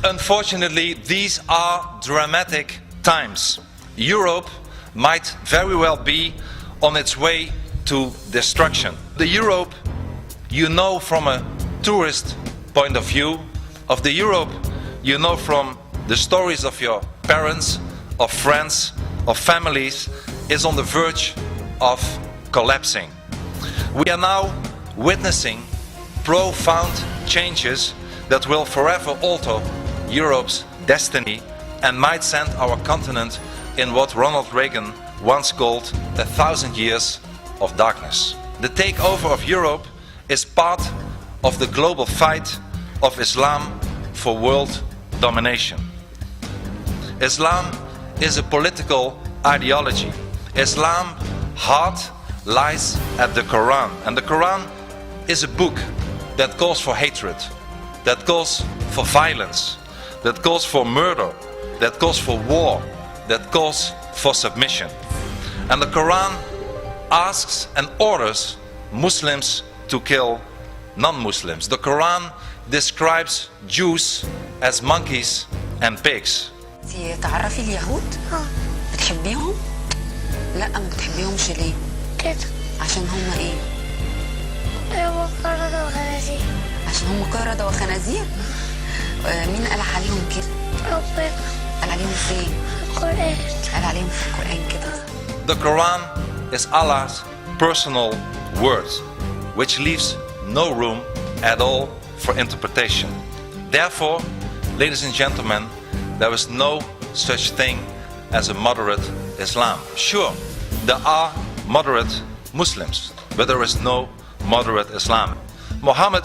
Unfortunately, these are dramatic times. Europe might very well be on its way to destruction. The Europe you know from a tourist point of view, of the Europe you know from the stories of your parents, of friends, of families, is on the verge of collapsing. We are now witnessing profound changes that will forever alter Europe's destiny and might send our continent in what Ronald Reagan once called 1,000 years of darkness. The takeover of Europe is part of the global fight of Islam for world domination. Islam is a political ideology. Islam's heart lies at the Quran, and the Quran is a book that calls for hatred, that calls for violence, that calls for murder, that calls for war, that calls for submission. And the Quran asks and orders Muslims to kill non-Muslims. The Quran describes Jews as monkeys and pigs. تعرفي اليهود؟ بتحبيهم؟ لا ما بتحبيهمش ليه؟ كده عشان هم ايه؟ هم قردة وخنازير. عشان هم قردة وخنازير؟ مين قال عليهم كده؟ ربنا. قال عليهم فين؟ القرآن. قال عليهم في القرآن كده. The Quran is Allah's personal word, which leaves no room at all for interpretation. Therefore, ladies and gentlemen, there is no such thing as a moderate Islam. Sure, there are moderate Muslims, but there is no moderate Islam. Muhammad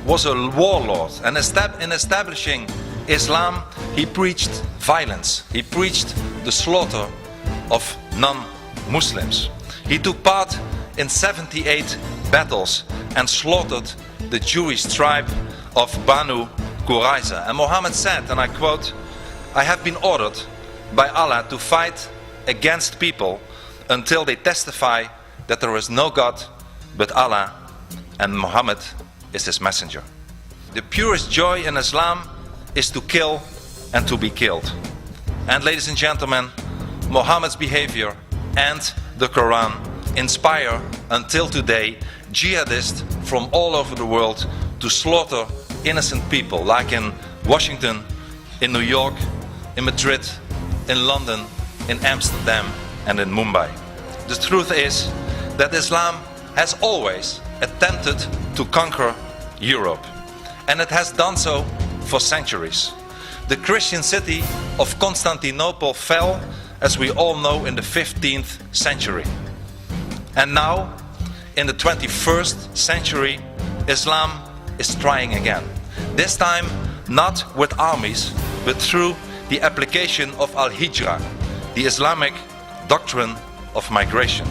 was a warlord, and in establishing Islam, he preached violence. He preached the slaughter of non-Muslims. He took part in 78 battles and slaughtered the Jewish tribe of Banu Qurayza. And Muhammad said, and I quote, "I have been ordered by Allah to fight against people until they testify that there is no God but Allah and Muhammad is his messenger." The purest joy in Islam is to kill and to be killed. And ladies and gentlemen, Muhammad's behavior and the Quran inspire until today jihadists from all over the world to slaughter innocent people, like in Washington, in New York, in Madrid, in London, in Amsterdam and in Mumbai. The truth is that Islam has always attempted to conquer Europe, and it has done so for centuries. The Christian city of Constantinople fell, as we all know, in the 15th century. And now, in the 21st century, Islam is trying again. This time, not with armies, but through the application of al-Hijra, the Islamic doctrine of migration.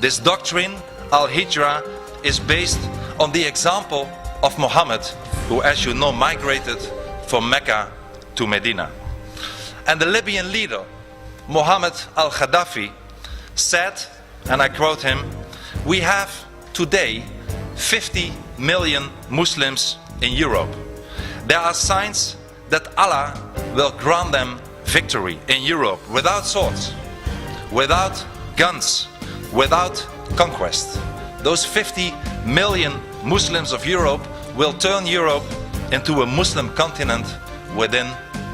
This doctrine, al-Hijra, is based on the example of Muhammad, who, as you know, migrated from Mecca to Medina. And the Libyan leader, Muhammad al-Gaddafi, said, and I quote him, "We have today 50 million Muslims in Europe. There are signs that Allah will grant them victory in Europe without swords, without guns, without conquest. Those 50 million Muslims of Europe will turn Europe into a Muslim continent within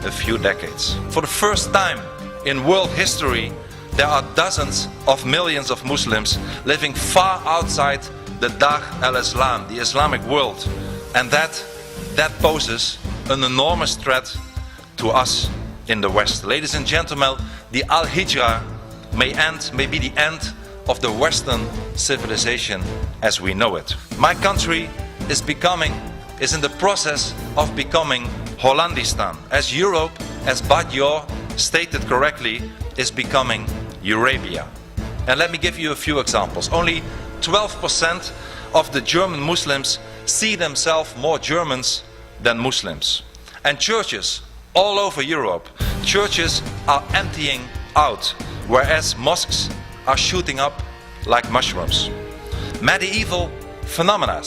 a few decades." For the first time in world history, there are dozens of millions of Muslims living far outside the Dar al-Islam, the Islamic world, and that poses an enormous threat to us in the West. Ladies and gentlemen, the al-Hijra may be the end of the Western civilization as we know it. My country is in the process of becoming Hollandistan, as Europe, as Badior stated correctly, is becoming Eurabia. And let me give you a few examples. Only 12% of the German Muslims see themselves more Germans than Muslims. And churches all over Europe, churches are emptying out, whereas mosques are shooting up like mushrooms. Medieval phenomena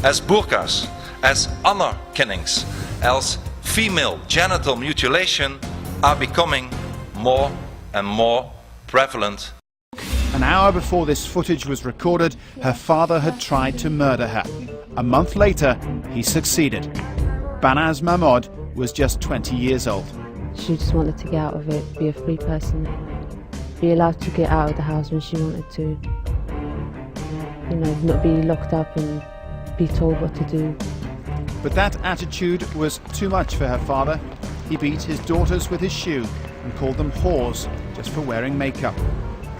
as burqas, as honor killings, as female genital mutilation are becoming more and more prevalent. An hour before this footage was recorded, her father had tried to murder her. A month later, he succeeded. Banaz Mahmoud was just 20 years old. She just wanted to get out of it, be a free person, be allowed to get out of the house when she wanted to. You know, not be locked up and be told what to do. But that attitude was too much for her father. He beat his daughters with his shoe and called them whores just for wearing makeup.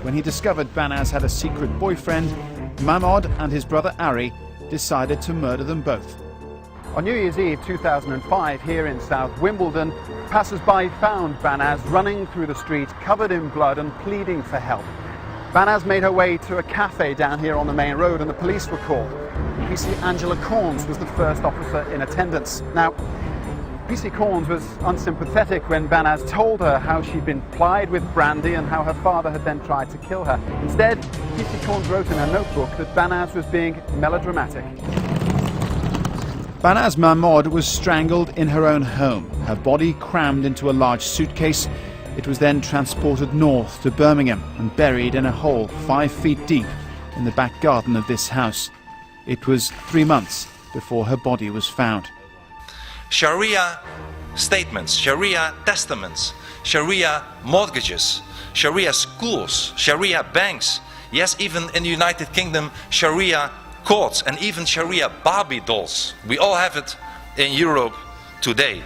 When he discovered Banaz had a secret boyfriend, Mahmoud and his brother Ari decided to murder them both. On New Year's Eve 2005, here in South Wimbledon, passers-by found Banaz running through the street, covered in blood and pleading for help. Banaz made her way to a cafe down here on the main road and the police were called. PC Angela Corns was the first officer in attendance. Now, PC Corns was unsympathetic when Banaz told her how she'd been plied with brandy and how her father had then tried to kill her. Instead, PC Corns wrote in her notebook that Banaz was being melodramatic. Banaz Mahmoud was strangled in her own home, her body crammed into a large suitcase. It was then transported north to Birmingham and buried in a hole 5 feet deep in the back garden of this house. It was 3 months before her body was found. Sharia statements, Sharia testaments, Sharia mortgages, Sharia schools, Sharia banks, yes, even in the United Kingdom, Sharia courts and even Sharia Barbie dolls. We all have it in Europe today.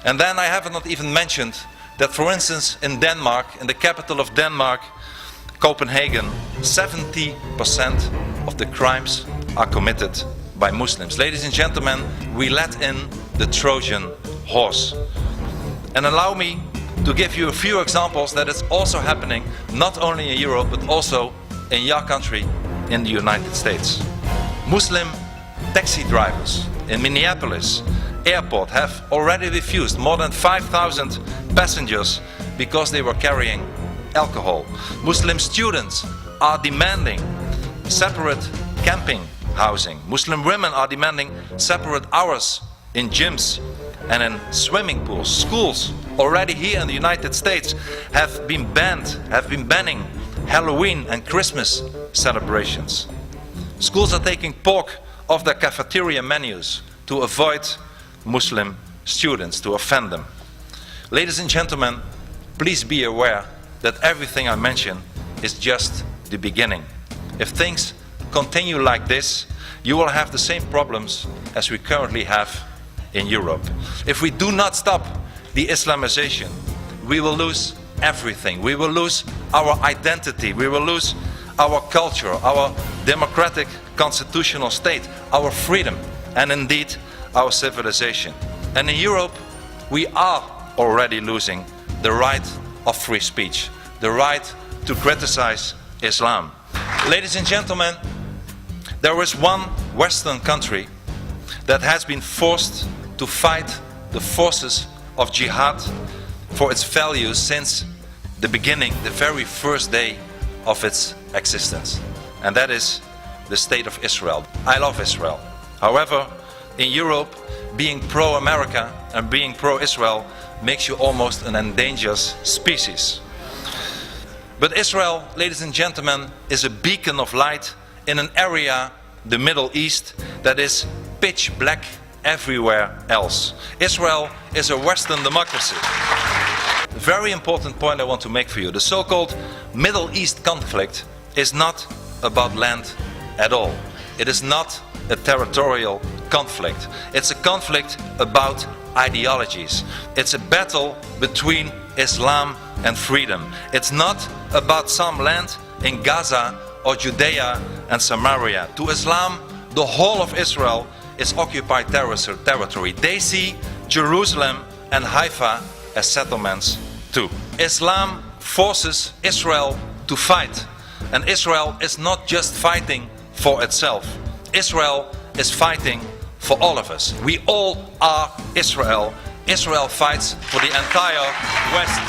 And then I have not even mentioned that, for instance, in Denmark, in the capital of Denmark, Copenhagen, 70% of the crimes are committed by Muslims. Ladies and gentlemen, we let in the Trojan horse. And allow me to give you a few examples that it's also happening not only in Europe but also in your country, in the United States. Muslim taxi drivers in Minneapolis airport have already refused more than 5,000 passengers because they were carrying alcohol. Muslim students are demanding separate camping housing. Muslim women are demanding separate hours in gyms and in swimming pools. Schools already here in the United States have been banning Halloween and Christmas celebrations. Schools are taking pork off their cafeteria menus to avoid Muslim students, to offend them. Ladies and gentlemen, please be aware that everything I mention is just the beginning. If things continue like this, you will have the same problems as we currently have in Europe. If we do not stop the Islamization, we will lose everything. We will lose our identity, we will lose our culture, our democratic constitutional state, our freedom, and indeed our civilization. And in Europe, we are already losing the right of free speech, the right to criticize Islam. Ladies and gentlemen, there is one Western country that has been forced to fight the forces of jihad for its values since the beginning, the very first day of its existence. And that is the State of Israel. I love Israel. However, in Europe, being pro-America and being pro-Israel makes you almost an endangered species. But Israel, ladies and gentlemen, is a beacon of light in an area, the Middle East, that is pitch black everywhere else. Israel is a Western democracy. Very important point I want to make for you. The so-called Middle East conflict is not about land at all. It is not a territorial conflict. It's a conflict about ideologies. It's a battle between Islam and freedom. It's not about some land in Gaza or Judea and Samaria. To Islam, the whole of Israel is occupied territory. They see Jerusalem and Haifa as settlements too. Islam forces Israel to fight. And Israel is not just fighting for itself. Israel is fighting for all of us. We all are Israel. Israel fights for the entire West.